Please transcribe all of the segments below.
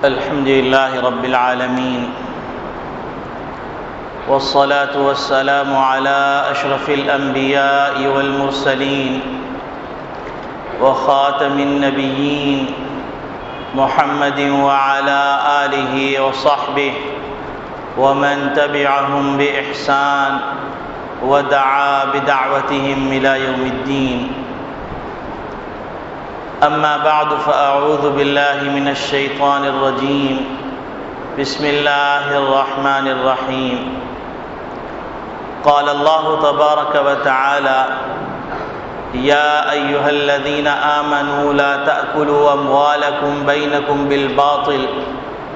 الحمد لله رب العالمين، والصلاة والسلام على أشرف الأنبياء والمرسلين وخاتم النبيين محمد وعلى آله وصحبه ومن تبعهم بإحسان ودعا بدعوتهم إلى يوم الدين. أما بعد فأعوذ بالله من الشيطان الرجيم. بسم الله الرحمن الرحيم. قال الله تبارك وتعالى: يا أيها الذين آمنوا لا تأكلوا أموالكم بينكم بالباطل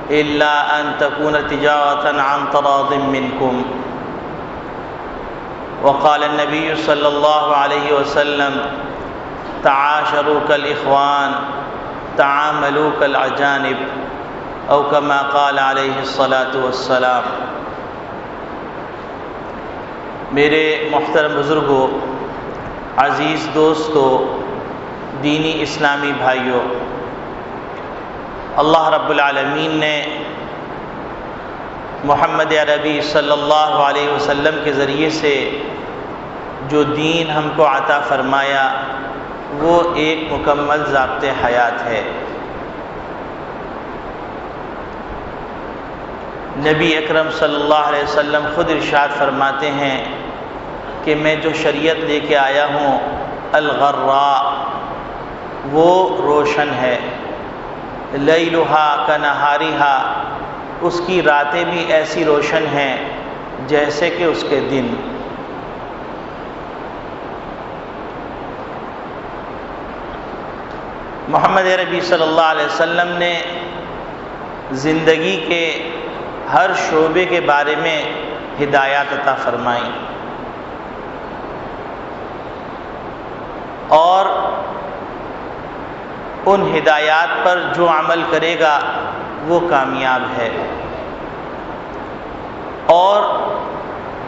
إلا أن تكون تجارة عن تراض منكم. وقال النبي صلى الله عليه وسلم: تعاشروا كالإخوان تعاملوا كالأجانب، او كما قال علیہ الصلاۃ والسلام. میرے محترم بزرگوں، عزیز دوستوں، دینی اسلامی بھائیوں، اللہ رب العالمین نے محمد عربی صلی اللہ علیہ وسلم کے ذریعے سے جو دین ہم کو عطا فرمایا وہ ایک مکمل ضابط حیات ہے. نبی اکرم صلی اللہ علیہ وسلم خود ارشاد فرماتے ہیں کہ میں جو شریعت لے کے آیا ہوں الغراء، وہ روشن ہے. لیلھا کنہاریھا، اس کی راتیں بھی ایسی روشن ہیں جیسے کہ اس کے دن. محمد عربی صلی اللہ علیہ وسلم نے زندگی کے ہر شعبے کے بارے میں ہدایات عطا فرمائیں، اور ان ہدایات پر جو عمل کرے گا وہ کامیاب ہے، اور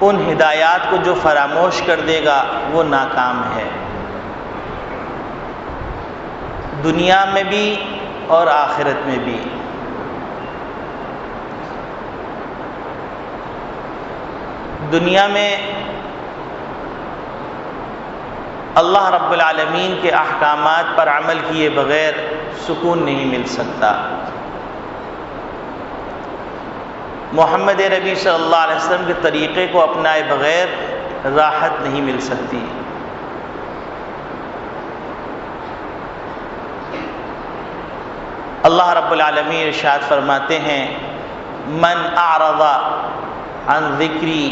ان ہدایات کو جو فراموش کر دے گا وہ ناکام ہے، دنیا میں بھی اور آخرت میں بھی. دنیا میں اللہ رب العالمین کے احکامات پر عمل کیے بغیر سکون نہیں مل سکتا. محمد عربی صلی اللہ علیہ وسلم کے طریقے کو اپنائے بغیر راحت نہیں مل سکتی. اللہ رب العالمین ارشاد فرماتے ہیں: من اعرض عن ذکری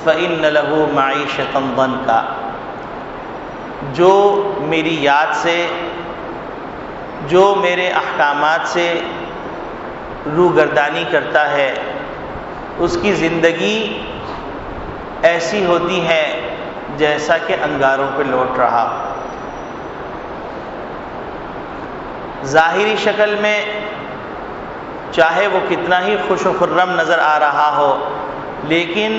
فإن له معیشۃ ضنکا. جو میری یاد سے، جو میرے احکامات سے روگردانی کرتا ہے، اس کی زندگی ایسی ہوتی ہے جیسا کہ انگاروں پہ لوٹ رہا. ظاہری شکل میں چاہے وہ کتنا ہی خوش و خرم نظر آ رہا ہو، لیکن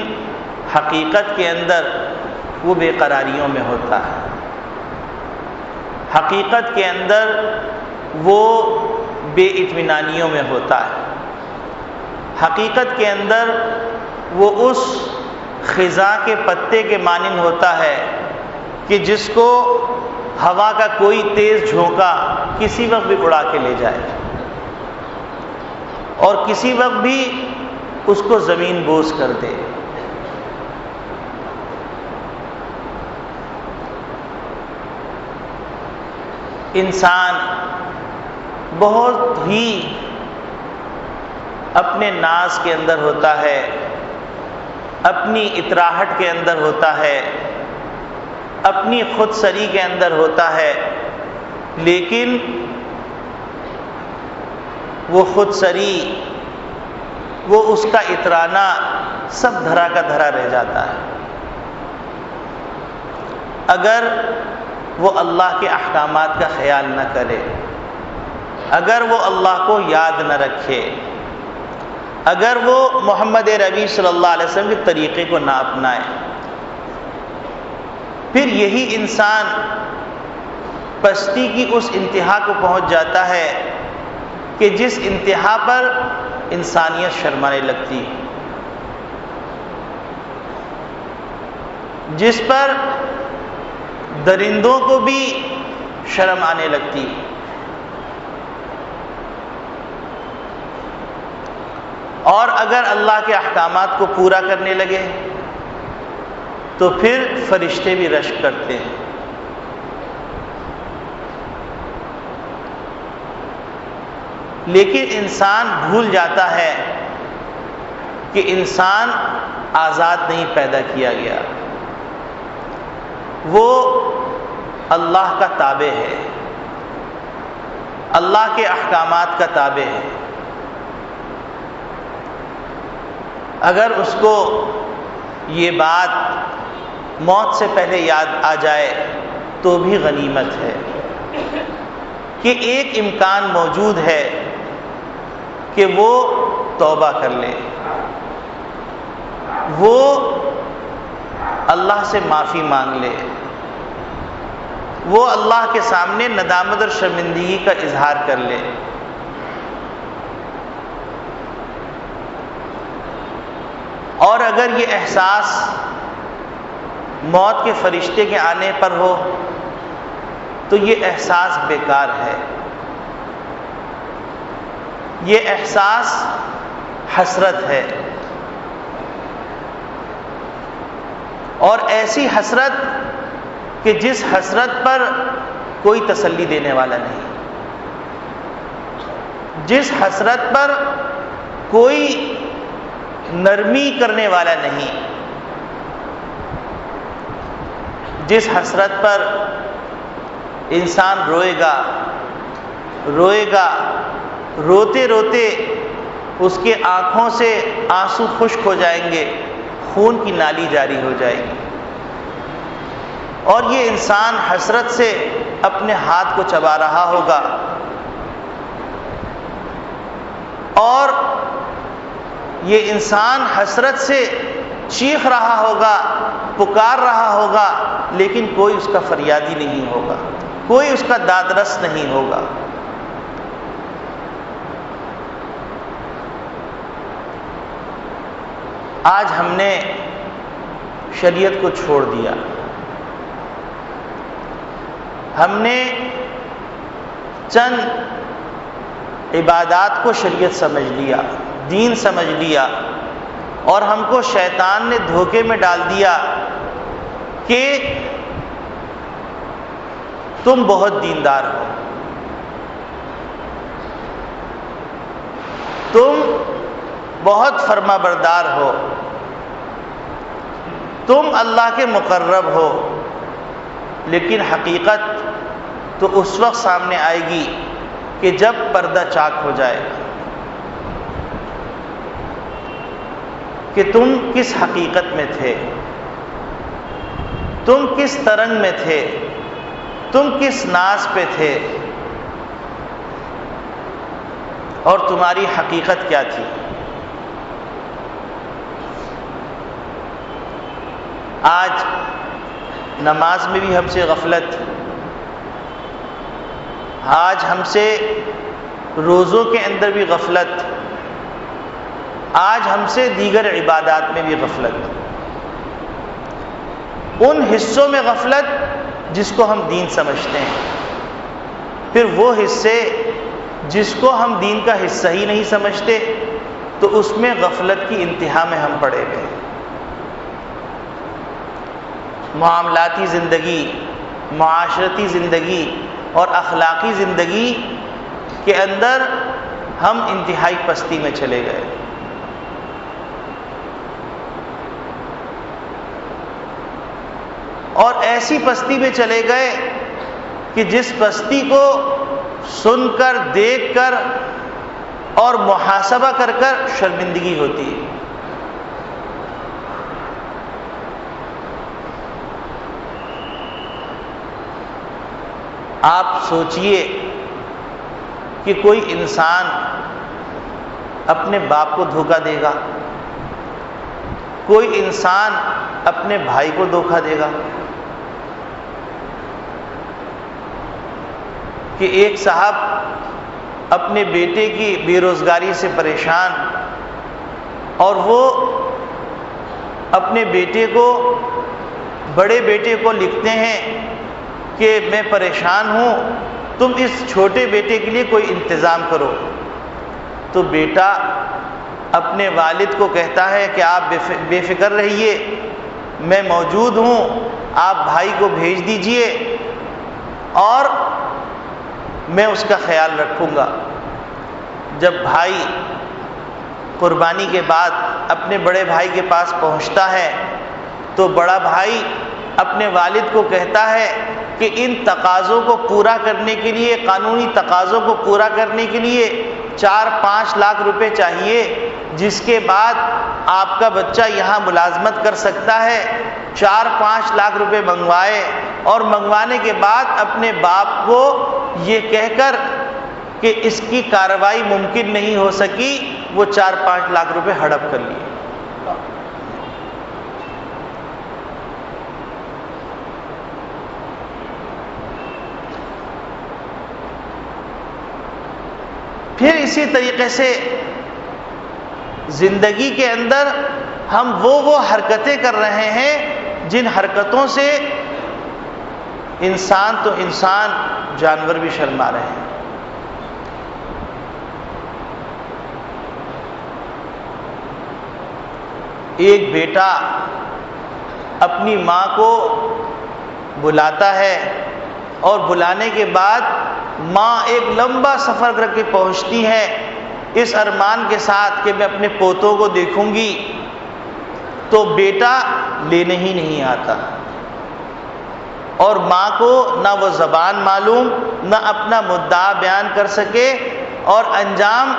حقیقت کے اندر وہ بے قراریوں میں ہوتا ہے. حقیقت کے اندر وہ بے اطمینانیوں میں ہوتا ہے. حقیقت کے اندر وہ اس خزاں کے پتے کے مانند ہوتا ہے کہ جس کو ہوا کا کوئی تیز جھونکا کسی وقت بھی اڑا کے لے جائے، اور کسی وقت بھی اس کو زمین بوس کر دے. انسان بہت ہی اپنے ناز کے اندر ہوتا ہے، اپنی اتراہٹ کے اندر ہوتا ہے، اپنی خود سری کے اندر ہوتا ہے، لیکن وہ خود سری، وہ اس کا اترانا سب دھرا کا دھرا رہ جاتا ہے. اگر وہ اللہ کے احکامات کا خیال نہ کرے، اگر وہ اللہ کو یاد نہ رکھے، اگر وہ محمد عربی صلی اللہ علیہ وسلم کے طریقے کو نہ اپنائے، پھر یہی انسان پستی کی اس انتہا کو پہنچ جاتا ہے کہ جس انتہا پر انسانیت شرمانے لگتی، جس پر درندوں کو بھی شرم آنے لگتی، اور اگر اللہ کے احکامات کو پورا کرنے لگے تو پھر فرشتے بھی رشک کرتے ہیں۔ لیکن انسان بھول جاتا ہے کہ انسان آزاد نہیں پیدا کیا گیا، وہ اللہ کا تابع ہے، اللہ کے احکامات کا تابع ہے۔ اگر اس کو یہ بات موت سے پہلے یاد آ جائے تو بھی غنیمت ہے کہ ایک امکان موجود ہے کہ وہ توبہ کر لے، وہ اللہ سے معافی مانگ لے، وہ اللہ کے سامنے ندامت اور شرمندگی کا اظہار کر لے۔ اور اگر یہ احساس موت کے فرشتے کے آنے پر ہو تو یہ احساس بیکار ہے، یہ احساس حسرت ہے، اور ایسی حسرت کہ جس حسرت پر کوئی تسلی دینے والا نہیں، جس حسرت پر کوئی نرمی کرنے والا نہیں، جس حسرت پر انسان روئے گا، روتے روتے اس کے آنکھوں سے آنسو خشک ہو جائیں گے، خون کی نالی جاری ہو جائے گی، اور یہ انسان حسرت سے اپنے ہاتھ کو چبا رہا ہوگا، اور یہ انسان حسرت سے چیخ رہا ہوگا، پکار رہا ہوگا، لیکن کوئی اس کا فریادی نہیں ہوگا، کوئی اس کا دادرس نہیں ہوگا۔ آج ہم نے شریعت کو چھوڑ دیا، ہم نے چند عبادات کو شریعت سمجھ لیا، دین سمجھ لیا، اور ہم کو شیطان نے دھوکے میں ڈال دیا کہ تم بہت دیندار ہو، تم بہت فرما بردار ہو، تم اللہ کے مقرب ہو، لیکن حقیقت تو اس وقت سامنے آئے گی کہ جب پردہ چاک ہو جائے گا کہ تم کس حقیقت میں تھے، تم کس ترنگ میں تھے، تم کس ناز پہ تھے، اور تمہاری حقیقت کیا تھی۔ آج نماز میں بھی ہم سے غفلت، آج ہم سے روزوں کے اندر بھی غفلت، آج ہم سے دیگر عبادات میں بھی غفلت، ان حصوں میں غفلت جس کو ہم دین سمجھتے ہیں، پھر وہ حصے جس کو ہم دین کا حصہ ہی نہیں سمجھتے تو اس میں غفلت کی انتہا میں ہم پڑے گئے۔ معاملاتی زندگی، معاشرتی زندگی اور اخلاقی زندگی کے اندر ہم انتہائی پستی میں چلے گئے۔ اور ایسی پستی میں چلے گئے کہ جس پستی کو سن کر، دیکھ کر اور محاسبہ کر کر شرمندگی ہوتی ہے۔ آپ سوچئے کہ کوئی انسان اپنے باپ کو دھوکہ دے گا، کوئی انسان اپنے بھائی کو دھوکہ دے گا کہ ایک صاحب اپنے بیٹے کی بے روزگاری سے پریشان، اور وہ اپنے بیٹے کو، بڑے بیٹے کو لکھتے ہیں کہ میں پریشان ہوں، تم اس چھوٹے بیٹے کے لیے کوئی انتظام کرو۔ تو بیٹا اپنے والد کو کہتا ہے کہ آپ بے فکر رہیے، میں موجود ہوں، آپ بھائی کو بھیج دیجئے اور میں اس کا خیال رکھوں گا۔ جب بھائی قربانی کے بعد اپنے بڑے بھائی کے پاس پہنچتا ہے تو بڑا بھائی اپنے والد کو کہتا ہے کہ ان تقاضوں کو پورا کرنے کے لیے، قانونی تقاضوں کو پورا کرنے کے لیے 4-5 لاکھ روپے چاہیے، جس کے بعد آپ کا بچہ یہاں ملازمت کر سکتا ہے۔ 4-5 لاکھ روپے منگوائے، اور منگوانے کے بعد اپنے باپ کو یہ کہہ کر کہ اس کی کارروائی ممکن نہیں ہو سکی، وہ 4-5 لاکھ روپے ہڑپ کر لیے۔ پھر اسی طریقے سے زندگی کے اندر ہم وہ حرکتیں کر رہے ہیں جن حرکتوں سے انسان تو انسان، جانور بھی شرما رہے ہیں۔ ایک بیٹا اپنی ماں کو بلاتا ہے، اور بلانے کے بعد ماں ایک لمبا سفر کر کے پہنچتی ہے اس ارمان کے ساتھ کہ میں اپنے پوتوں کو دیکھوں گی، تو بیٹا لینے ہی نہیں آتا، اور ماں کو نہ وہ زبان معلوم، نہ اپنا مدعا بیان کر سکے، اور انجام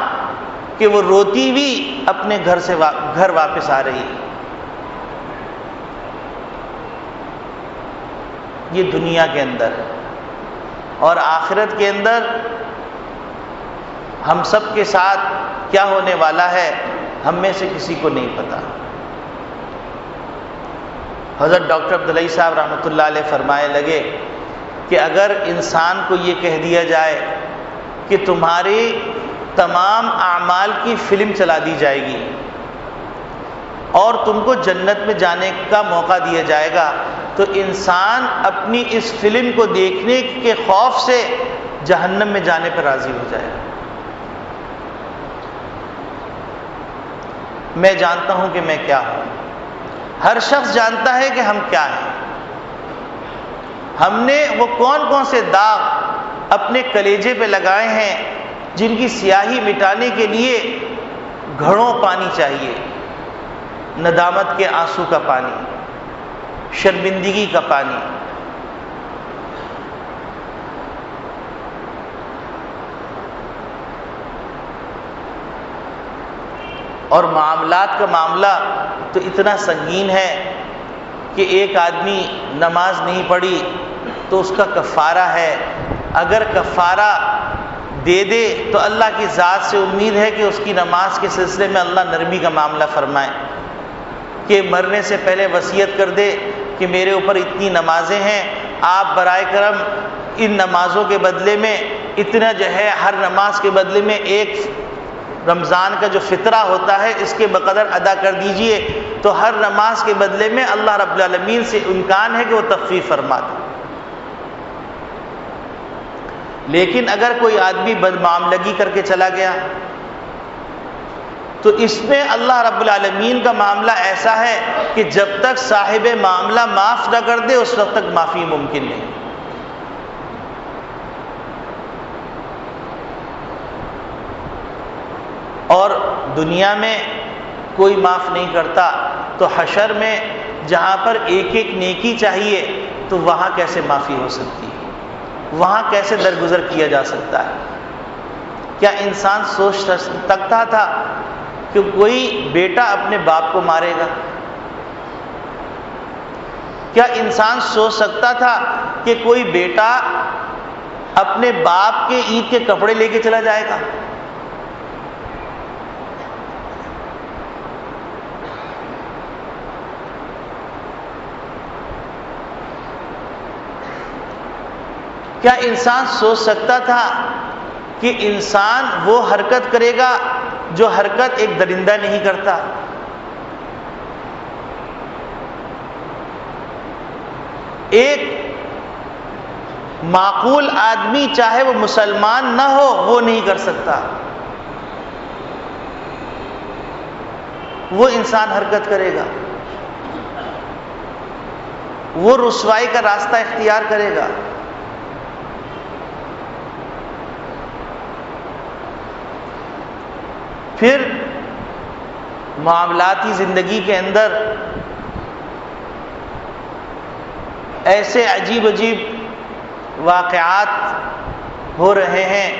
کہ وہ روتی بھی اپنے گھر واپس آ رہی۔ یہ دنیا کے اندر، اور آخرت کے اندر ہم سب کے ساتھ کیا ہونے والا ہے ہم میں سے کسی کو نہیں پتا۔ حضرت ڈاکٹر عبداللہ صاحب رحمۃ اللہ علیہ فرمائے لگے کہ اگر انسان کو یہ کہہ دیا جائے کہ تمہاری تمام اعمال کی فلم چلا دی جائے گی اور تم کو جنت میں جانے کا موقع دیا جائے گا، تو انسان اپنی اس فلم کو دیکھنے کے خوف سے جہنم میں جانے پر راضی ہو جائے گا۔ میں جانتا ہوں کہ میں کیا ہوں، ہر شخص جانتا ہے کہ ہم کیا ہیں۔ ہم نے وہ کون سے داغ اپنے کلیجے پہ لگائے ہیں جن کی سیاہی مٹانے کے لیے گھڑوں پانی چاہیے، ندامت کے آنسو کا پانی، شرمندگی کا پانی۔ اور معاملات کا معاملہ تو اتنا سنگین ہے کہ ایک آدمی نماز نہیں پڑھی تو اس کا کفارہ ہے، اگر کفارہ دے دے تو اللہ کی ذات سے امید ہے کہ اس کی نماز کے سلسلے میں اللہ نرمی کا معاملہ فرمائے، کہ مرنے سے پہلے وصیت کر دے کہ میرے اوپر اتنی نمازیں ہیں، آپ برائے کرم ان نمازوں کے بدلے میں اتنا جو ہے، ہر نماز کے بدلے میں ایک رمضان کا جو فطرہ ہوتا ہے اس کے بقدر ادا کر دیجئے، تو ہر نماز کے بدلے میں اللہ رب العالمین سے امکان ہے کہ وہ تخفیف فرما دے۔ لیکن اگر کوئی آدمی بدمعاملگی کر کے چلا گیا تو اس میں اللہ رب العالمین کا معاملہ ایسا ہے کہ جب تک صاحب معاملہ معاف نہ کر دے اس وقت تک معافی ممکن نہیں۔ اور دنیا میں کوئی معاف نہیں کرتا، تو حشر میں جہاں پر ایک ایک نیکی چاہیے تو وہاں کیسے معافی ہو سکتی ہے، وہاں کیسے درگزر کیا جا سکتا ہے؟ کیا انسان سوچ سکتا تھا کہ کوئی بیٹا اپنے باپ کو مارے گا؟ کیا انسان سوچ سکتا تھا کہ کوئی بیٹا اپنے باپ کے عید کے کپڑے لے کے چلا جائے گا؟ کیا انسان سوچ سکتا تھا کہ انسان وہ حرکت کرے گا جو حرکت ایک درندہ نہیں کرتا. ایک معقول آدمی چاہے وہ مسلمان نہ ہو وہ نہیں کر سکتا. وہ انسان حرکت کرے گا، وہ رسوائی کا راستہ اختیار کرے گا. پھر معاملاتی زندگی کے اندر ایسے عجیب عجیب واقعات ہو رہے ہیں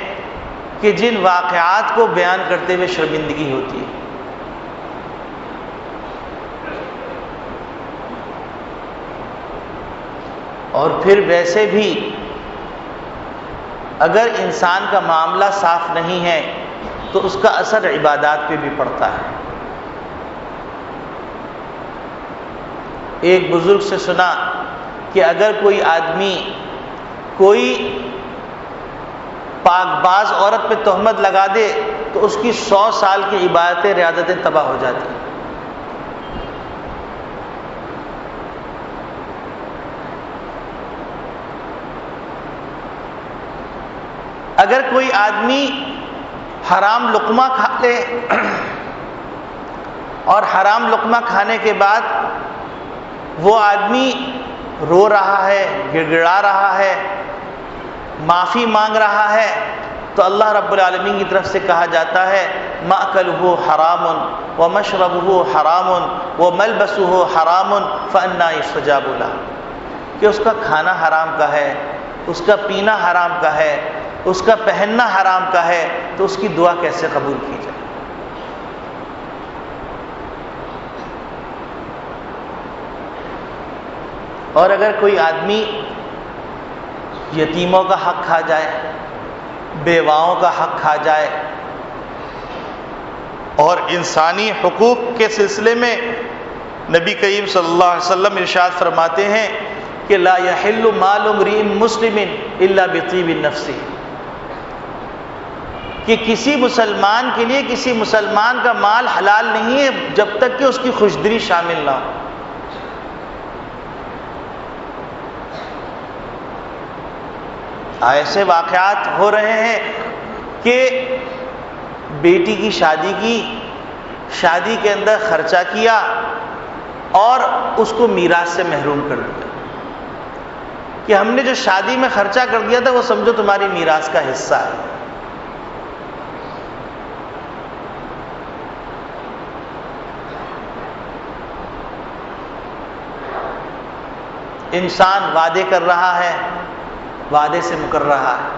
کہ جن واقعات کو بیان کرتے ہوئے شرمندگی ہوتی ہے. اور پھر ویسے بھی اگر انسان کا معاملہ صاف نہیں ہے تو اس کا اثر عبادات پہ بھی پڑتا ہے. ایک بزرگ سے سنا کہ اگر کوئی آدمی کوئی پاک باز عورت پہ تہمت لگا دے تو اس کی 100 سال کی عبادتیں ریاضتیں تباہ ہو جاتی ہیں. اگر کوئی آدمی حرام لقمہ کھا لے اور حرام لقمہ کھانے کے بعد وہ آدمی رو رہا ہے، گڑ گڑا رہا ہے، معافی مانگ رہا ہے، تو اللہ رب العالمین کی طرف سے کہا جاتا ہے مأکلہ حرام ومشربہ حرام وملبسہ حرام فأنی یستجاب لہ، کہ اس کا کھانا حرام کا ہے، اس کا پینا حرام کا ہے، اس کا پہننا حرام کا ہے، تو اس کی دعا کیسے قبول کی جائے؟ اور اگر کوئی آدمی یتیموں کا حق کھا جائے، بیواؤں کا حق کھا جائے، اور انسانی حقوق کے سلسلے میں نبی کریم صلی اللہ علیہ وسلم ارشاد فرماتے ہیں کہ لا یحل مال امرئ مسلم الا بطیب النفس، کہ کسی مسلمان کے لیے کسی مسلمان کا مال حلال نہیں ہے جب تک کہ اس کی خوشدلی شامل نہ ہو. ایسے واقعات ہو رہے ہیں کہ بیٹی کی شادی کی، شادی کے اندر خرچہ کیا اور اس کو میراث سے محروم کر دیا کہ ہم نے جو شادی میں خرچہ کر دیا تھا وہ سمجھو تمہاری میراث کا حصہ ہے. انسان وعدے کر رہا ہے، وعدے سے مکر رہا ہے.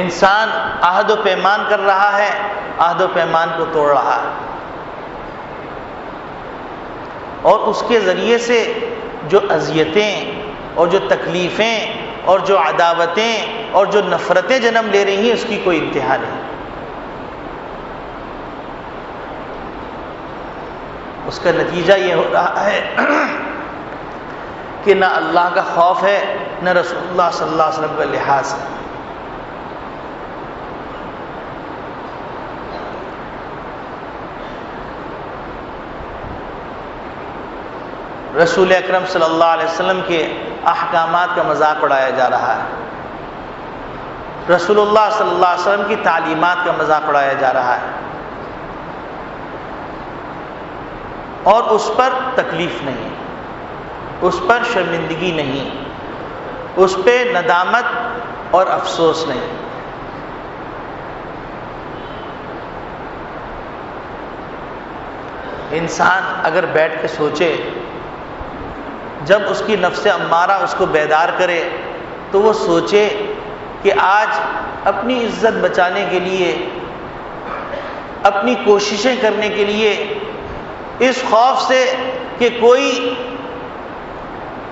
انسان عہد و پیمان کر رہا ہے، عہد و پیمان کو توڑ رہا ہے. اور اس کے ذریعے سے جو اذیتیں اور جو تکلیفیں اور جو عداوتیں اور جو نفرتیں جنم لے رہی ہیں اس کی کوئی انتہا نہیں. اس کا نتیجہ یہ ہو رہا ہے کہ نہ اللہ کا خوف ہے نہ رسول اللہ صلی اللہ علیہ وسلم کا لحاظ ہے. رسول اکرم صلی اللہ علیہ وسلم کے احکامات کا مذاق اڑایا جا رہا ہے، رسول اللہ صلی اللہ علیہ وسلم کی تعلیمات کا مذاق اڑایا جا رہا ہے، اور اس پر تکلیف نہیں، اس پر شرمندگی نہیں، اس پہ ندامت اور افسوس نہیں. انسان اگر بیٹھ کے سوچے، جب اس کی نفس امارہ اس کو بیدار کرے تو وہ سوچے کہ آج اپنی عزت بچانے کے لیے، اپنی کوششیں کرنے کے لیے، اس خوف سے کہ کوئی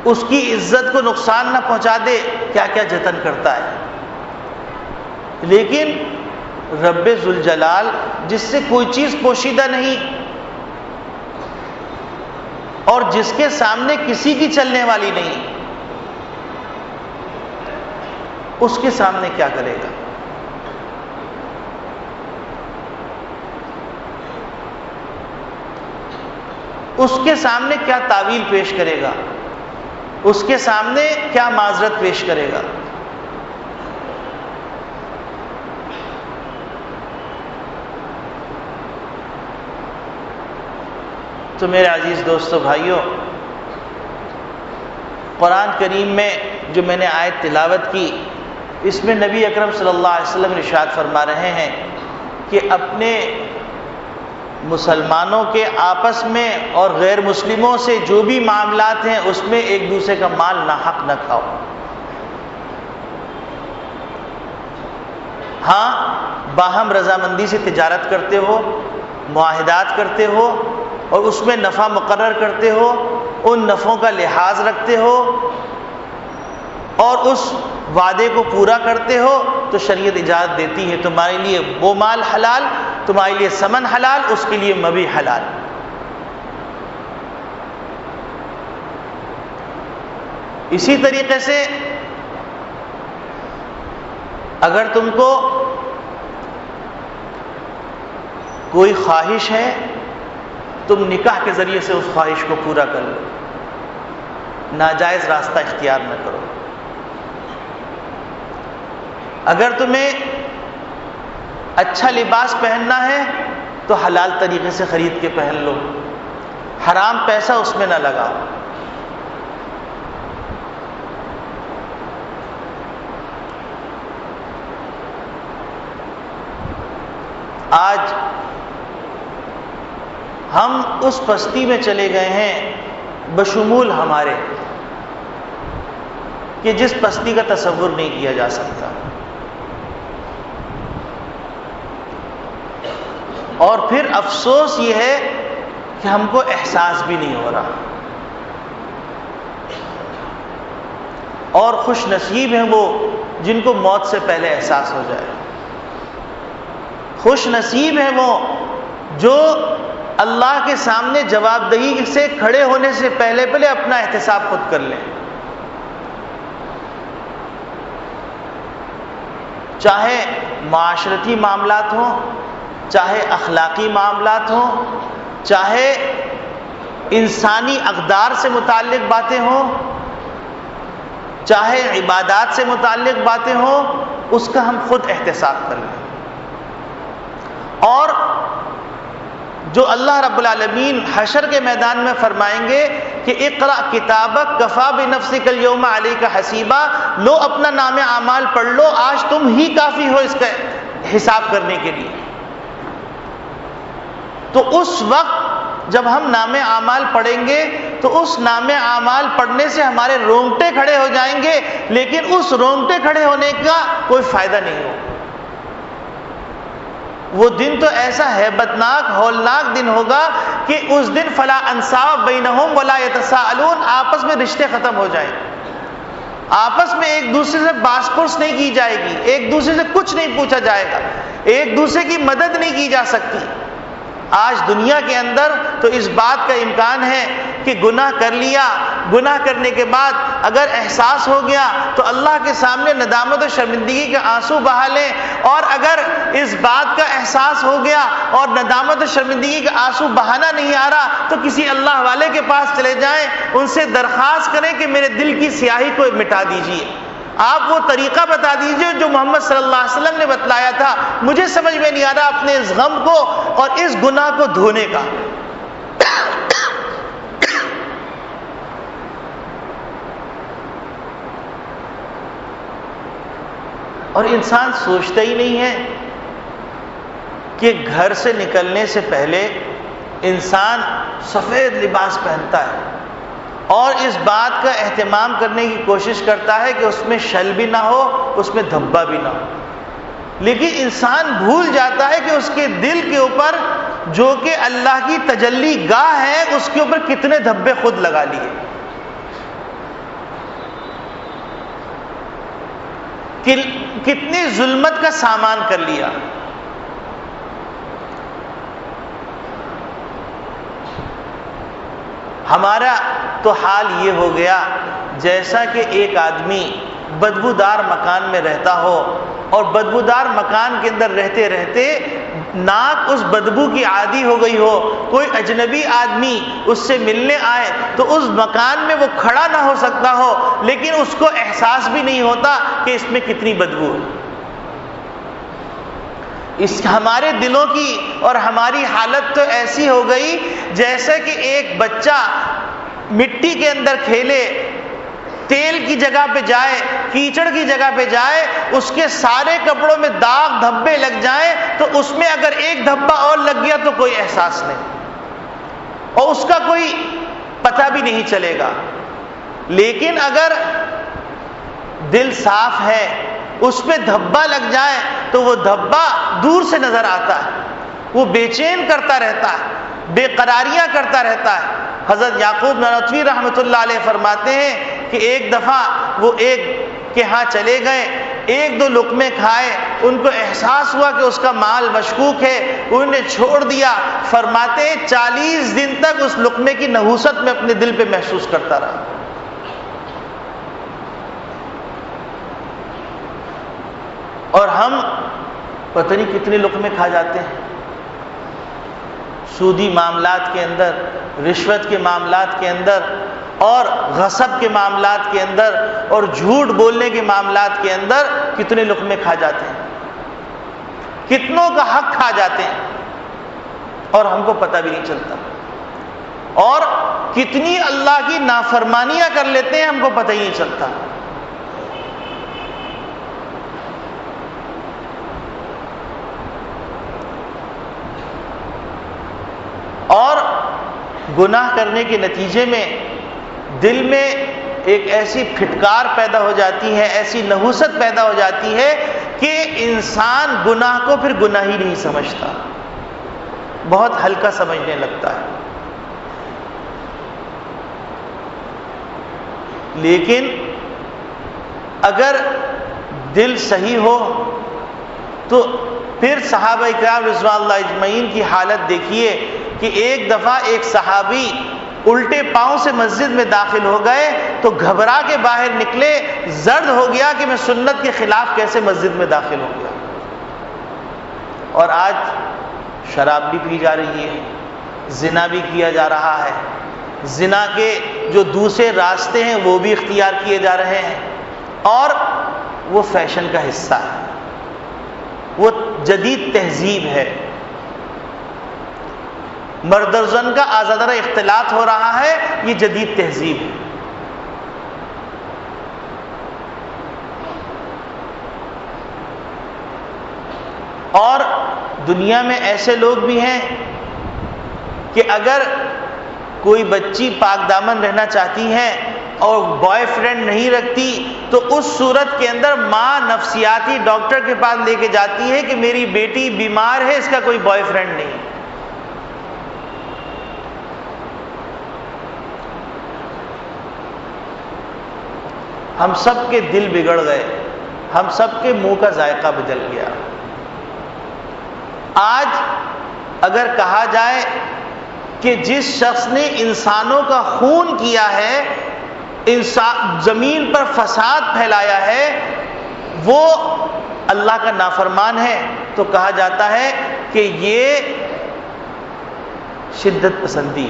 اس کی عزت کو نقصان نہ پہنچا دے، کیا کیا جتن کرتا ہے. لیکن رب ذوالجلال جس سے کوئی چیز پوشیدہ نہیں اور جس کے سامنے کسی کی چلنے والی نہیں، اس کے سامنے کیا کرے گا؟ اس کے سامنے کیا تعویل پیش کرے گا؟ اس کے سامنے کیا معذرت پیش کرے گا؟ تو میرے عزیز دوستو بھائیوں، قرآن کریم میں جو میں نے آیت تلاوت کی، اس میں نبی اکرم صلی اللہ علیہ وسلم ارشاد فرما رہے ہیں کہ اپنے مسلمانوں کے آپس میں اور غیر مسلموں سے جو بھی معاملات ہیں اس میں ایک دوسرے کا مال ناحق نہ کھاؤ۔ ہاں، باہم رضامندی سے تجارت کرتے ہو، معاہدات کرتے ہو اور اس میں نفع مقرر کرتے ہو، ان نفعوں کا لحاظ رکھتے ہو اور اس وعدے کو پورا کرتے ہو تو شریعت اجازت دیتی ہے تمہارے لیے وہ مال حلال، تمہارے لیے ثمن حلال، اس کے لیے مبیع حلال۔ اسی طریقے سے اگر تم کو کوئی خواہش ہے، تم نکاح کے ذریعے سے اس خواہش کو پورا کر لو، ناجائز راستہ اختیار نہ کرو۔ اگر تمہیں اچھا لباس پہننا ہے تو حلال طریقے سے خرید کے پہن لو، حرام پیسہ اس میں نہ لگاؤ۔ آج ہم اس پستی میں چلے گئے ہیں بشمول ہمارے کہ جس پستی کا تصور نہیں کیا جا سکتا، اور پھر افسوس یہ ہے کہ ہم کو احساس بھی نہیں ہو رہا، اور خوش نصیب ہیں وہ جن کو موت سے پہلے احساس ہو جائے، خوش نصیب ہیں وہ جو اللہ کے سامنے جواب دہی سے کھڑے ہونے سے پہلے اپنا احتساب خود کر لیں۔ چاہے معاشرتی معاملات ہوں، چاہے اخلاقی معاملات ہوں، چاہے انسانی اقدار سے متعلق باتیں ہوں، چاہے عبادات سے متعلق باتیں ہوں، اس کا ہم خود احتساب کر لیں۔ اور جو اللہ رب العالمین حشر کے میدان میں فرمائیں گے کہ اقرأ کتابک کفا بنفسک اليوم علیک حسیبا، لو اپنا نام اعمال پڑھ لو، آج تم ہی کافی ہو اس کا حساب کرنے کے لیے۔ تو اس وقت جب ہم نام اعمال پڑھیں گے تو اس نام اعمال پڑھنے سے ہمارے رونگٹے کھڑے ہو جائیں گے، لیکن اس رونگٹے کھڑے ہونے کا کوئی فائدہ نہیں ہوگا۔ وہ دن تو ایسا ہیبتناک ہولناک دن ہوگا کہ اس دن فلا انصاب بینہم ولا یتساءلون، آپس میں رشتے ختم ہو جائیں، آپس میں ایک دوسرے سے باس پرس نہیں کی جائے گی، ایک دوسرے سے کچھ نہیں پوچھا جائے گا، ایک دوسرے کی مدد نہیں کی جا سکتی۔ آج دنیا کے اندر تو اس بات کا امکان ہے کہ گناہ کر لیا، گناہ کرنے کے بعد اگر احساس ہو گیا تو اللہ کے سامنے ندامت و شرمندگی کے آنسو بہا لیں، اور اگر اس بات کا احساس ہو گیا اور ندامت و شرمندگی کے آنسو بہانا نہیں آ رہا تو کسی اللہ والے کے پاس چلے جائیں، ان سے درخواست کریں کہ میرے دل کی سیاہی کو مٹا دیجیے، آپ وہ طریقہ بتا دیجئے جو محمد صلی اللہ علیہ وسلم نے بتلایا تھا، مجھے سمجھ میں نہیں آ رہا اپنے اس غم کو اور اس گناہ کو دھونے کا۔ اور انسان سوچتا ہی نہیں ہے کہ گھر سے نکلنے سے پہلے انسان سفید لباس پہنتا ہے اور اس بات کا اہتمام کرنے کی کوشش کرتا ہے کہ اس میں شل بھی نہ ہو، اس میں دھبا بھی نہ ہو، لیکن انسان بھول جاتا ہے کہ اس کے دل کے اوپر جو کہ اللہ کی تجلی گاہ ہے اس کے اوپر کتنے دھبے خود لگا لیے، کتنی ظلمت کا سامان کر لیا۔ ہمارا تو حال یہ ہو گیا جیسا کہ ایک آدمی بدبودار مکان میں رہتا ہو اور بدبودار مکان کے اندر رہتے رہتے ناک اس بدبو کی عادی ہو گئی ہو، کوئی اجنبی آدمی اس سے ملنے آئے تو اس مکان میں وہ کھڑا نہ ہو سکتا ہو، لیکن اس کو احساس بھی نہیں ہوتا کہ اس میں کتنی بدبو ہے۔ اس ہمارے دلوں کی اور ہماری حالت تو ایسی ہو گئی جیسے کہ ایک بچہ مٹی کے اندر کھیلے، تیل کی جگہ پہ جائے، کیچڑ کی جگہ پہ جائے، اس کے سارے کپڑوں میں داغ دھبے لگ جائیں تو اس میں اگر ایک دھبا اور لگ گیا تو کوئی احساس نہیں اور اس کا کوئی پتہ بھی نہیں چلے گا۔ لیکن اگر دل صاف ہے، اس پہ دھبا لگ جائے تو وہ دھبا دور سے نظر آتا ہے، وہ بے چین کرتا رہتا ہے، بے قراریاں کرتا رہتا ہے۔ حضرت یعقوب نانوتوی رحمۃ اللہ علیہ فرماتے ہیں کہ ایک دفعہ وہ ایک کے ہاں چلے گئے، ایک دو لقمے کھائے، ان کو احساس ہوا کہ اس کا مال مشکوک ہے، انہوں نے چھوڑ دیا۔ فرماتے ہیں 40 دن تک اس لقمے کی نحوست میں اپنے دل پہ محسوس کرتا رہا۔ اور ہم پتہ نہیں کتنے لقمے کھا جاتے ہیں، سودی معاملات کے اندر، رشوت کے معاملات کے اندر اور غصب کے معاملات کے اندر اور جھوٹ بولنے کے معاملات کے اندر کتنے لقمے کھا جاتے ہیں، کتنوں کا حق کھا جاتے ہیں اور ہم کو پتہ بھی نہیں چلتا، اور کتنی اللہ کی نافرمانیاں کر لیتے ہیں ہم کو پتہ ہی نہیں چلتا۔ اور گناہ کرنے کے نتیجے میں دل میں ایک ایسی پھٹکار پیدا ہو جاتی ہے، ایسی نحوست پیدا ہو جاتی ہے کہ انسان گناہ کو پھر گناہ ہی نہیں سمجھتا، بہت ہلکا سمجھنے لگتا ہے۔ لیکن اگر دل صحیح ہو تو پھر صحابہ کرام رضوان اللہ اجمعین کی حالت دیکھیے کہ ایک دفعہ ایک صحابی الٹے پاؤں سے مسجد میں داخل ہو گئے تو گھبرا کے باہر نکلے، زرد ہو گیا کہ میں سنت کے خلاف کیسے مسجد میں داخل ہو گیا۔ اور آج شراب بھی پی جا رہی ہے، زنا بھی کیا جا رہا ہے، زنا کے جو دوسرے راستے ہیں وہ بھی اختیار کیے جا رہے ہیں، اور وہ فیشن کا حصہ ہے، وہ جدید تہذیب ہے۔ مرد و زن کا آزادانہ اختلاط ہو رہا ہے، یہ جدید تہذیب ہے۔ اور دنیا میں ایسے لوگ بھی ہیں کہ اگر کوئی بچی پاک دامن رہنا چاہتی ہے اور بوائے فرینڈ نہیں رکھتی تو اس صورت کے اندر ماں نفسیاتی ڈاکٹر کے پاس لے کے جاتی ہے کہ میری بیٹی بیمار ہے، اس کا کوئی بوائے فرینڈ نہیں۔ ہم سب کے دل بگڑ گئے، ہم سب کے منہ کا ذائقہ بدل گیا۔ آج اگر کہا جائے کہ جس شخص نے انسانوں کا خون کیا ہے، زمین پر فساد پھیلایا ہے، وہ اللہ کا نافرمان ہے، تو کہا جاتا ہے کہ یہ شدت پسندی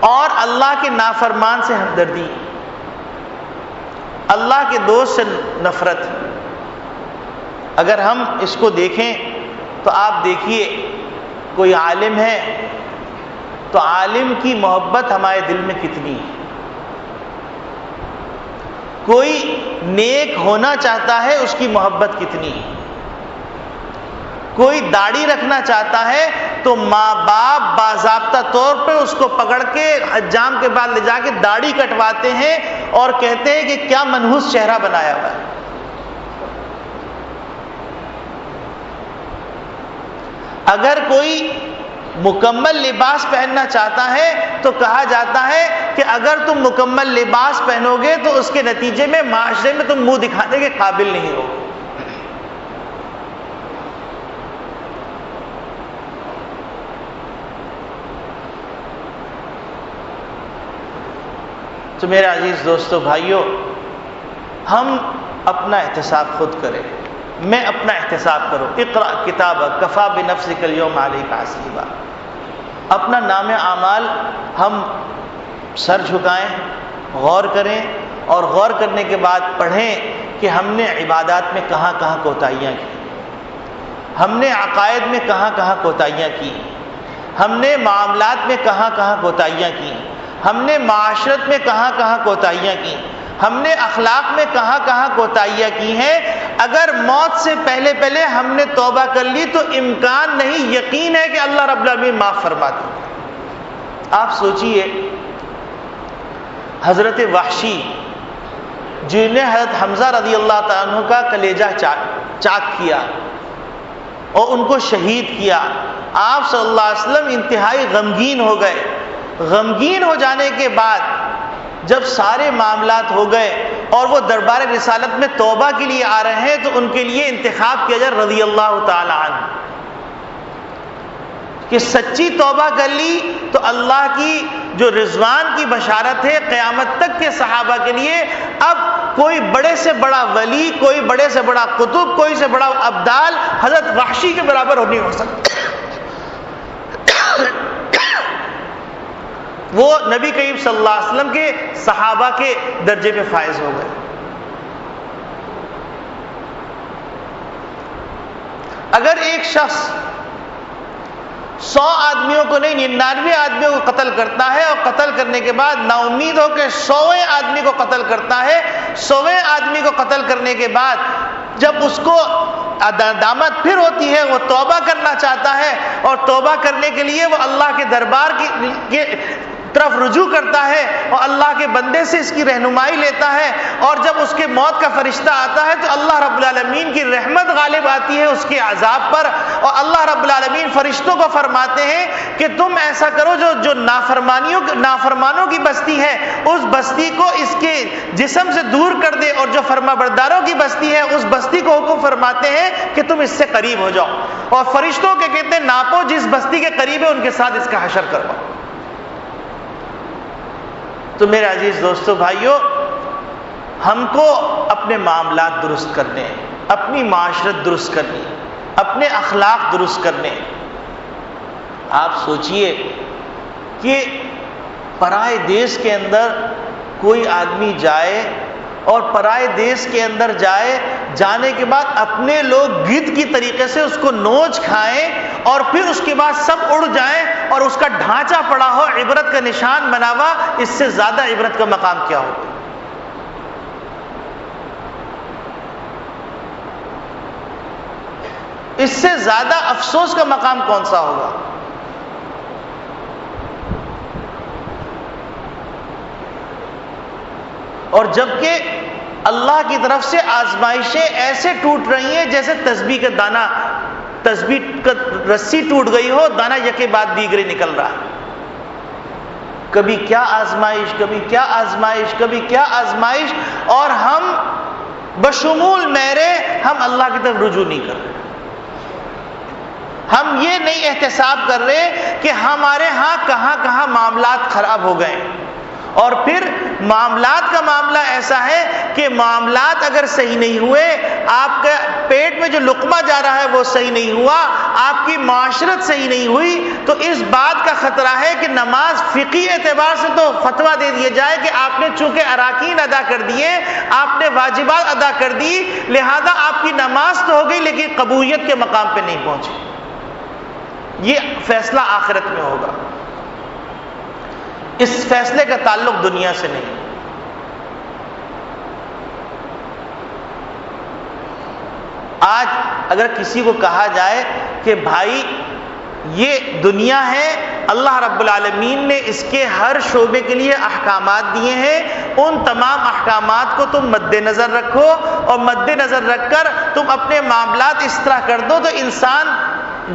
اور اللہ کے نافرمان سے ہمدردی، اللہ کے دوست سے نفرت۔ اگر ہم اس کو دیکھیں تو آپ دیکھیے کوئی عالم ہے تو عالم کی محبت ہمارے دل میں کتنی ہے، کوئی نیک ہونا چاہتا ہے اس کی محبت کتنی ہے، کوئی داڑھی رکھنا چاہتا ہے تو ماں باپ باضابطہ طور پہ اس کو پکڑ کے حجام کے بعد لے جا کے داڑھی کٹواتے ہیں اور کہتے ہیں کہ کیا منحوس چہرہ بنایا ہوا ہے۔ اگر کوئی مکمل لباس پہننا چاہتا ہے تو کہا جاتا ہے کہ اگر تم مکمل لباس پہنو گے تو اس کے نتیجے میں معاشرے میں تم منہ دکھانے کے قابل نہیں ہو۔ تو میرے عزیز دوستو بھائیو، ہم اپنا احتساب خود کریں، میں اپنا احتساب کروں۔ اقرأ کتابک کفیٰ بنفسک اليوم علیک حسیبا۔ اپنا نام اعمال ہم سر جھکائیں، غور کریں، اور غور کرنے کے بعد پڑھیں کہ ہم نے عبادات میں کہاں کہاں کوتاہیاں کی، ہم نے عقائد میں کہاں کہاں کوتاہیاں کی، ہم نے معاملات میں کہاں کہاں کوتاہیاں کی، ہم نے معاشرت میں کہاں کہاں کوتاہیاں کی، ہم نے اخلاق میں کہاں کہاں کوتاہیاں کی ہیں۔ اگر موت سے پہلے پہلے ہم نے توبہ کر لی تو امکان نہیں، یقین ہے کہ اللہ رب العالمین معاف فرما دیں گے۔ آپ سوچئے حضرت وحشی جنہیں حضرت حمزہ رضی اللہ تعالیٰ عنہ کا کلیجہ چاک کیا اور ان کو شہید کیا، آپ صلی اللہ علیہ وسلم انتہائی غمگین ہو گئے۔ غمگین ہو جانے کے بعد جب سارے معاملات ہو گئے اور وہ دربار رسالت میں توبہ کے لیے آ رہے ہیں تو ان کے لیے انتخاب کیا جائے رضی اللہ تعالی عنہ، کہ سچی توبہ کر لی تو اللہ کی جو رضوان کی بشارت ہے قیامت تک کے صحابہ کے لیے، اب کوئی بڑے سے بڑا ولی، کوئی بڑے سے بڑا قطب، کوئی سے بڑا ابدال حضرت وحشی کے برابر نہیں ہو سکتا۔ وہ نبی کریم صلی اللہ علیہ وسلم کے صحابہ کے درجے پہ فائز ہو گئے۔ اگر ایک شخص 100 آدمیوں کو نہیں 99 آدمیوں کو قتل کرتا ہے اور قتل کرنے کے بعد نا امید ہو کہ 100ویں آدمی کو قتل کرتا ہے، 100ویں آدمی کو قتل کرنے کے بعد جب اس کو دامت پھر ہوتی ہے، وہ توبہ کرنا چاہتا ہے اور توبہ کرنے کے لیے وہ اللہ کے دربار کی طرف رجوع کرتا ہے اور اللہ کے بندے سے اس کی رہنمائی لیتا ہے، اور جب اس کے موت کا فرشتہ آتا ہے تو اللہ رب العالمین کی رحمت غالب آتی ہے اس کے عذاب پر، اور اللہ رب العالمین فرشتوں کو فرماتے ہیں کہ تم ایسا کرو جو نافرمانوں کی بستی ہے اس بستی کو اس کے جسم سے دور کر دے، اور جو فرما برداروں کی بستی ہے اس بستی کو حکم فرماتے ہیں کہ تم اس سے قریب ہو جاؤ، اور فرشتوں کے کہتے ہیں ناپو جس بستی کے قریب ہے ان کے ساتھ اس کا حشر کرواؤ۔ تو میرے عزیز دوستو بھائیو، ہم کو اپنے معاملات درست کرنے، اپنی معاشرت درست کرنی، اپنے اخلاق درست کرنے۔ آپ سوچئے کہ پرائے دیش کے اندر کوئی آدمی جائے اور پرائے دیش کے اندر جانے کے بعد اپنے لوگ گدھ کی طریقے سے اس کو نوچ کھائیں اور پھر اس کے بعد سب اڑ جائیں اور اس کا ڈھانچہ پڑا ہو، عبرت کا نشان بنا ہوا، اس سے زیادہ عبرت کا مقام کیا ہوگا؟ اس سے زیادہ افسوس کا مقام کون سا ہوگا؟ اور جبکہ اللہ کی طرف سے آزمائشیں ایسے ٹوٹ رہی ہیں جیسے تسبیح کا دانہ، تسبیح کا رسی ٹوٹ گئی ہو، دانہ یکے بعد دیگرے نکل رہا ہے۔ کبھی کیا آزمائش، کبھی کیا آزمائش، کبھی کیا آزمائش، اور ہم بشمول میرے ہم اللہ کی طرف رجوع نہیں کر رہے۔ ہم یہ نہیں احتساب کر رہے کہ ہمارے ہاں کہاں کہاں معاملات خراب ہو گئے، اور پھر معاملات کا معاملہ ایسا ہے کہ معاملات اگر صحیح نہیں ہوئے، آپ کے پیٹ میں جو لقمہ جا رہا ہے وہ صحیح نہیں ہوا، آپ کی معاشرت صحیح نہیں ہوئی، تو اس بات کا خطرہ ہے کہ نماز فقہی اعتبار سے تو فتویٰ دے دیا جائے کہ آپ نے چونکہ اراکین ادا کر دیے، آپ نے واجبات ادا کر دی، لہذا آپ کی نماز تو ہو گئی لیکن قبولیت کے مقام پہ نہیں پہنچی۔ یہ فیصلہ آخرت میں ہوگا، اس فیصلے کا تعلق دنیا سے نہیں۔ آج اگر کسی کو کہا جائے کہ بھائی یہ دنیا ہے، اللہ رب العالمین نے اس کے ہر شعبے کے لیے احکامات دیے ہیں، ان تمام احکامات کو تم مد نظر رکھو اور مد نظر رکھ کر تم اپنے معاملات اس طرح کر دو، تو انسان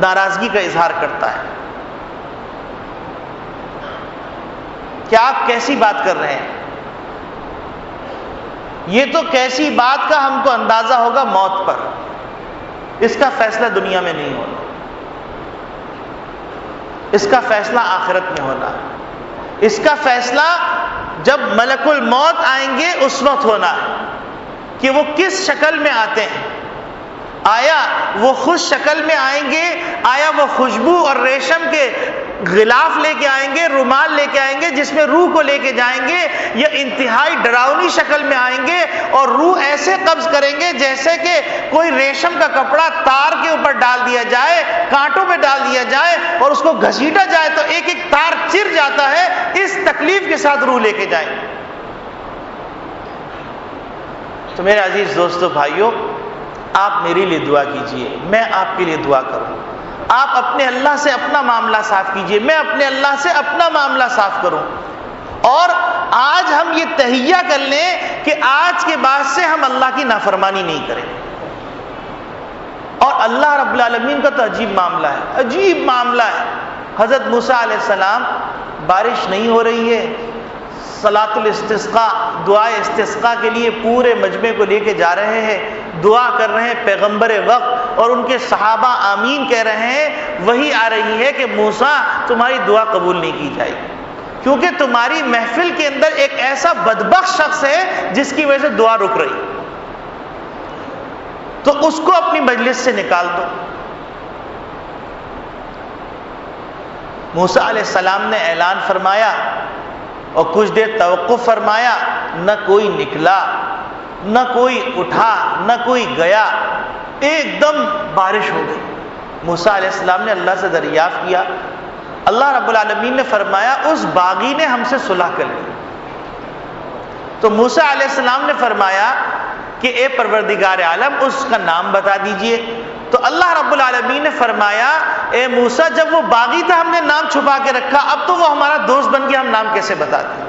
ناراضگی کا اظہار کرتا ہے۔ کیا آپ کیسی بات کر رہے ہیں؟ یہ تو کیسی بات کا ہم کو اندازہ ہوگا موت پر، اس کا فیصلہ دنیا میں نہیں ہونا، اس کا فیصلہ آخرت میں ہونا، اس کا فیصلہ جب ملک الموت آئیں گے اس وقت ہونا ہے کہ وہ کس شکل میں آتے ہیں. آیا وہ خوش شکل میں آئیں گے, آیا وہ خوشبو اور ریشم کے غلاف لے کے آئیں گے, رومال لے کے آئیں گے جس میں روح کو لے کے جائیں گے, یا انتہائی ڈراؤنی شکل میں آئیں گے اور روح ایسے قبض کریں گے جیسے کہ کوئی ریشم کا کپڑا تار کے اوپر ڈال دیا جائے, کانٹوں پہ ڈال دیا جائے اور اس کو گھسیٹا جائے تو ایک ایک تار چر جاتا ہے. اس تکلیف کے ساتھ روح لے کے جائیں گے. تو میرے عزیز دوستو بھائیو, آپ میرے لیے دعا کیجئے, میں آپ کے لیے دعا کروں. آپ اپنے اللہ سے اپنا معاملہ صاف کیجئے, میں اپنے اللہ سے اپنا معاملہ صاف کروں. اور آج ہم یہ تہیہ کر لیں کہ آج کے بعد سے ہم اللہ کی نافرمانی نہیں کریں. اور اللہ رب العالمین کا تو عجیب معاملہ ہے, عجیب معاملہ ہے. حضرت موسیٰ علیہ السلام, بارش نہیں ہو رہی ہے, صلاۃ الاستسقاء, دعائے استسقاء کے لیے پورے مجمع کو لے کے جا رہے ہیں, دعا کر رہے ہیں پیغمبر وقت, اور ان کے صحابہ آمین کہہ رہے ہیں. وہی آ رہی ہے کہ موسیٰ تمہاری دعا قبول نہیں کی جائے گی کیونکہ تمہاری محفل کے اندر ایک ایسا بدبخت شخص ہے جس کی وجہ سے دعا رک رہی, تو اس کو اپنی مجلس سے نکال دو. موسیٰ علیہ السلام نے اعلان فرمایا اور کچھ دیر توقف فرمایا, نہ کوئی نکلا, نہ کوئی اٹھا, نہ کوئی گیا. ایک دم بارش ہو گئی. موسیٰ علیہ السلام نے اللہ سے دریافت کیا. اللہ رب العالمین نے فرمایا اس باغی نے ہم سے صلح کر لی. تو موسیٰ علیہ السلام نے فرمایا کہ اے پروردگار عالم اس کا نام بتا دیجئے. تو اللہ رب العالمین نے فرمایا اے موسیٰ جب وہ باغی تھا ہم نے نام چھپا کے رکھا, اب تو وہ ہمارا دوست بن گیا, ہم نام کیسے بتاتے.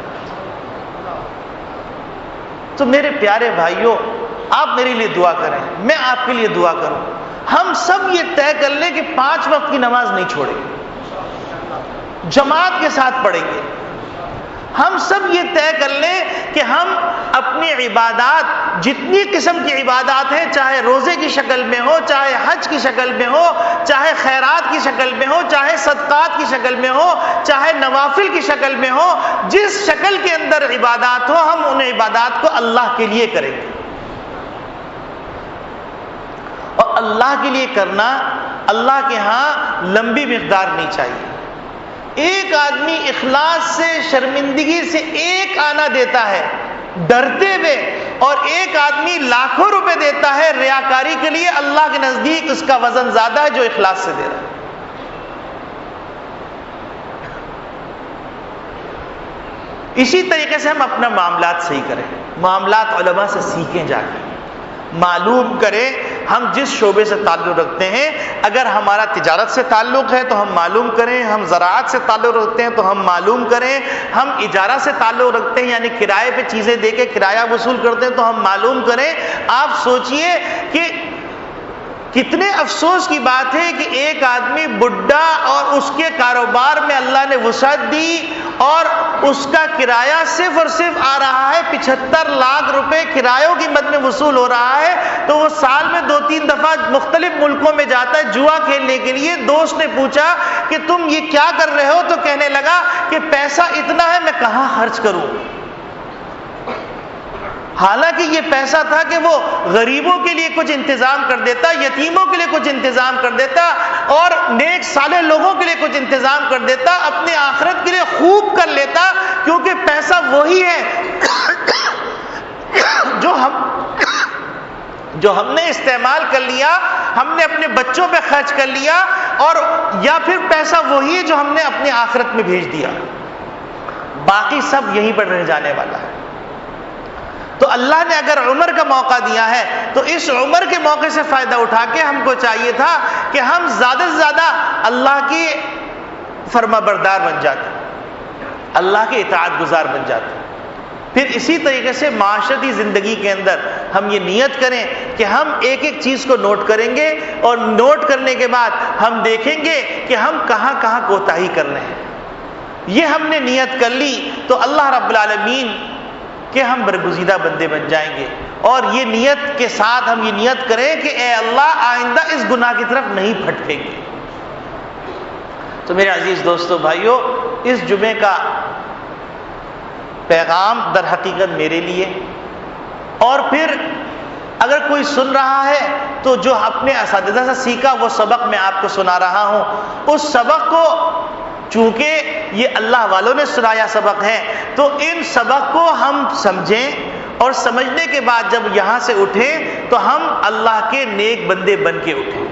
تو میرے پیارے بھائیوں, آپ میرے لیے دعا کریں, میں آپ کے لیے دعا کروں. ہم سب یہ طے کر لیں کہ 5 وقت کی نماز نہیں چھوڑیں گے, جماعت کے ساتھ پڑھیں گے. ہم سب یہ طے کر لیں کہ ہم اپنی عبادات, جتنی قسم کی عبادات ہیں, چاہے روزے کی شکل میں ہو, چاہے حج کی شکل میں ہو, چاہے خیرات کی شکل میں ہو, چاہے صدقات کی شکل میں ہو, چاہے نوافل کی شکل میں ہو, جس شکل کے اندر عبادات ہو ہم ان عبادات کو اللہ کے لیے کریں گے. اور اللہ کے لیے کرنا اللہ کے ہاں لمبی مقدار نہیں چاہیے. ایک آدمی اخلاص سے, شرمندگی سے ایک آنا دیتا ہے ڈرتے ہوئے, اور ایک آدمی لاکھوں روپے دیتا ہے ریاکاری کے لیے, اللہ کے نزدیک اس کا وزن زیادہ ہے جو اخلاص سے دے رہا ہے. اسی طریقے سے ہم اپنا معاملات صحیح کریں, معاملات علماء سے سیکھیں, جا کے معلوم کریں ہم جس شعبے سے تعلق رکھتے ہیں. اگر ہمارا تجارت سے تعلق ہے تو ہم معلوم کریں, ہم زراعت سے تعلق رکھتے ہیں تو ہم معلوم کریں, ہم اجارہ سے تعلق رکھتے ہیں یعنی کرائے پہ چیزیں دے کے کرایہ وصول کرتے ہیں تو ہم معلوم کریں. آپ سوچئے کہ کتنے افسوس کی بات ہے کہ ایک آدمی بڈھا اور اس کے کاروبار میں اللہ نے وسعت دی اور اس کا کرایہ صرف اور صرف آ رہا ہے 75 لاکھ روپے کرایوں کی مد میں وصول ہو رہا ہے, تو وہ سال میں 2-3 دفعہ مختلف ملکوں میں جاتا ہے جوا کھیلنے کے لیے. دوست نے پوچھا کہ تم یہ کیا کر رہے ہو, تو کہنے لگا کہ پیسہ اتنا ہے میں کہاں خرچ کروں. حالانکہ یہ پیسہ تھا کہ وہ غریبوں کے لیے کچھ انتظام کر دیتا, یتیموں کے لیے کچھ انتظام کر دیتا, اور نیک صالح لوگوں کے لیے کچھ انتظام کر دیتا, اپنے آخرت کے لیے خوب کر لیتا, کیونکہ پیسہ وہی ہے جو ہم نے استعمال کر لیا, ہم نے اپنے بچوں پہ خرچ کر لیا, اور یا پھر پیسہ وہی ہے جو ہم نے اپنی آخرت میں بھیج دیا, باقی سب یہیں پر رہ جانے والا ہے. تو اللہ نے اگر عمر کا موقع دیا ہے تو اس عمر کے موقع سے فائدہ اٹھا کے ہم کو چاہیے تھا کہ ہم زیادہ سے زیادہ اللہ کی فرما بردار بن جاتے, اللہ کے اطاعت گزار بن جاتے. پھر اسی طریقے سے معاشرتی زندگی کے اندر ہم یہ نیت کریں کہ ہم ایک ایک چیز کو نوٹ کریں گے, اور نوٹ کرنے کے بعد ہم دیکھیں گے کہ ہم کہاں کہاں کوتاہی کر رہے ہیں. یہ ہم نے نیت کر لی تو اللہ رب العالمین کہ ہم برگزیدہ بندے بن جائیں گے. اور یہ نیت کے ساتھ ہم یہ نیت کریں کہ اے اللہ آئندہ اس گناہ کی طرف نہیں پھٹکیں گے. تو میرے عزیز دوستو بھائیو, اس جمعے کا پیغام در حقیقت میرے لیے، اور پھر اگر کوئی سن رہا ہے تو جو اپنے اساتذہ سے سیکھا وہ سبق میں آپ کو سنا رہا ہوں، اس سبق کو چونکہ یہ اللہ والوں نے سنایا سبق ہے تو ان سبق کو ہم سمجھیں، اور سمجھنے کے بعد جب یہاں سے اٹھیں تو ہم اللہ کے نیک بندے بن کے اٹھیں۔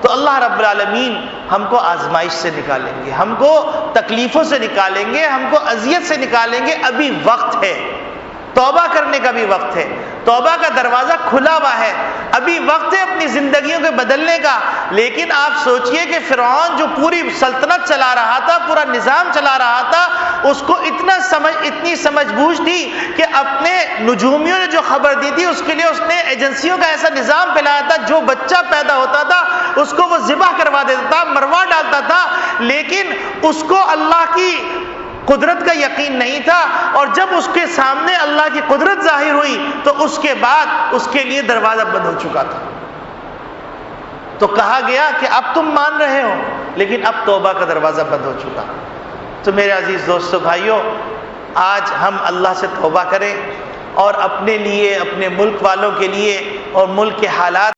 تو اللہ رب العالمین ہم کو آزمائش سے نکالیں گے، ہم کو تکلیفوں سے نکالیں گے، ہم کو اذیت سے نکالیں گے۔ ابھی وقت ہے، توبہ کرنے کا بھی وقت ہے، توبہ کا دروازہ کھلا ہوا ہے، ابھی وقت ہے اپنی زندگیوں کے بدلنے کا۔ لیکن آپ سوچئے کہ فرعون جو پوری سلطنت چلا رہا تھا، پورا نظام چلا رہا تھا، اس کو اتنی سمجھ بوجھ تھی کہ اپنے نجومیوں نے جو خبر دی تھی اس کے لیے اس نے ایجنسیوں کا ایسا نظام پھیلایا تھا، جو بچہ پیدا ہوتا تھا اس کو وہ ذبح کروا دیتا تھا، مروا ڈالتا تھا، لیکن اس کو اللہ کی قدرت کا یقین نہیں تھا، اور جب اس کے سامنے اللہ کی قدرت ظاہر ہوئی تو اس کے بعد اس کے لیے دروازہ بند ہو چکا تھا۔ تو کہا گیا کہ اب تم مان رہے ہو لیکن اب توبہ کا دروازہ بند ہو چکا۔ تو میرے عزیز دوستو بھائیوں، آج ہم اللہ سے توبہ کریں اور اپنے لیے، اپنے ملک والوں کے لیے اور ملک کے حالات